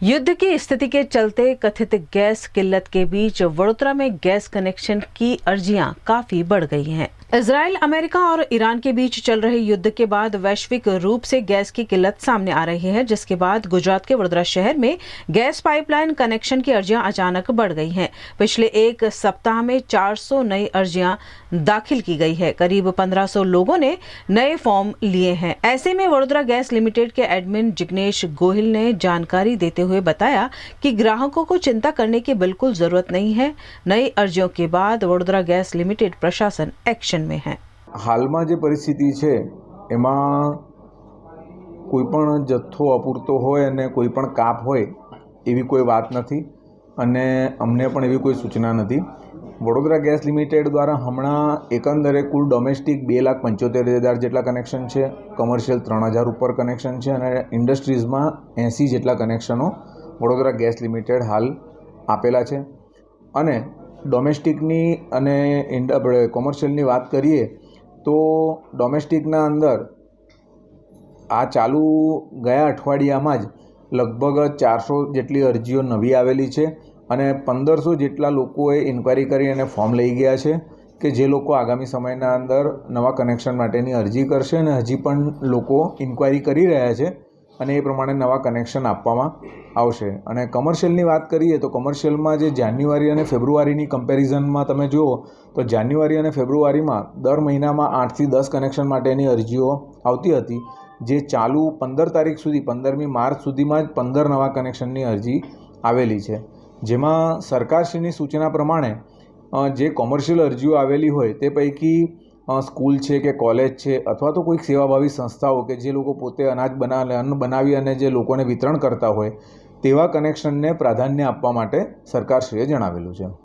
युद्ध की स्थिति के चलते कथित गैस किल्लत के बीच वडोदरा में गैस कनेक्शन की अर्जियां काफी बढ़ गई हैं। इजराइल, अमेरिका और ईरान के बीच चल रहे युद्ध के बाद वैश्विक रूप से गैस की किल्लत सामने आ रही है, जिसके बाद गुजरात के वडोदरा शहर में गैस पाइपलाइन कनेक्शन की अर्जियां अचानक बढ़ गई हैं। पिछले एक सप्ताह में 400 नई अर्जियां दाखिल की गई है। करीब 1500 लोगों ने नए फॉर्म लिए हैं। ऐसे में वडोदरा गैस लिमिटेड के एडमिन जिग्नेश गोहिल ने जानकारी देते हुए बताया कि ग्राहकों को चिंता करने की बिल्कुल जरूरत नहीं है। नई अर्जियों के बाद वडोदरा गैस लिमिटेड प्रशासन एक्शन में है। हाल में जो परिस्थिति है एमां कोईपण जत्थो अपूरतो होय अने कोईपण काप होय एवी कोई बात नहीं अने अमने पण एवी कोई सूचना नहीं। वडोदरा गैस लिमिटेड द्वारा हमणां एकंदरे कुल डोमेस्टिक 2,75,000 जेटला कनेक्शन है, कमर्शियल 3,000 ऊपर कनेक्शन है अने इंडस्ट्रीज में 80 जेटला कनेक्शनों वडोदरा गैस लिमिटेड हाल आपेला है। अने डोमेस्टिकनी अने આપણે કોમર્શિયલની વાત કરીએ તો ડોમેસ્ટિકના અંદર આ ચાલુ ગયા અઠવાડિયામાં જ લગભગ 400 જેટલી અરજીઓ નવી આવેલી છે અને 1500 જેટલા લોકોએ ઇન્ક્વાયરી કરી અને ફોર્મ લઈ ગયા છે કે જે લોકો આગામી સમયના અંદર નવા કનેક્શન માટેની અરજી કરશે અને હજી પણ લોકો ઇન્ક્વાયરી કરી રહ્યા છે અને એ પ્રમાણે નવા કનેક્શન આપવામાં આવશે। અને કમર્શિયલની વાત કરીએ તો કમર્શિયલમાં જે જાન્યુઆરી અને ફેબ્રુઆરીની કમ્પેરિઝનમાં તમે જુઓ તો જાન્યુઆરી અને ફેબ્રુઆરીમાં દર મહિનામાં 8 થી 10 કનેક્શન માટેની અરજીઓ આવતી હતી, જે ચાલુ 15 તારીખ સુધી 15મી માર્ચ સુધીમાં જ 15 નવા કનેક્શનની અરજી આવેલી છે, જેમાં સરકારશ્રીની સૂચના પ્રમાણે જે કોમર્શિયલ અરજીઓ આવેલી હોય તે પૈકી સ્કૂલ છે કે કોલેજ છે અથવા તો કોઈક સેવાભાવી સંસ્થાઓ કે જે લોકો પોતે અન્ન બનાવી અને જે લોકોને વિતરણ કરતા હોય તેવા કનેક્શનને પ્રાધાન્ય આપવા માટે સરકારશ્રીએ જણાવેલું છે।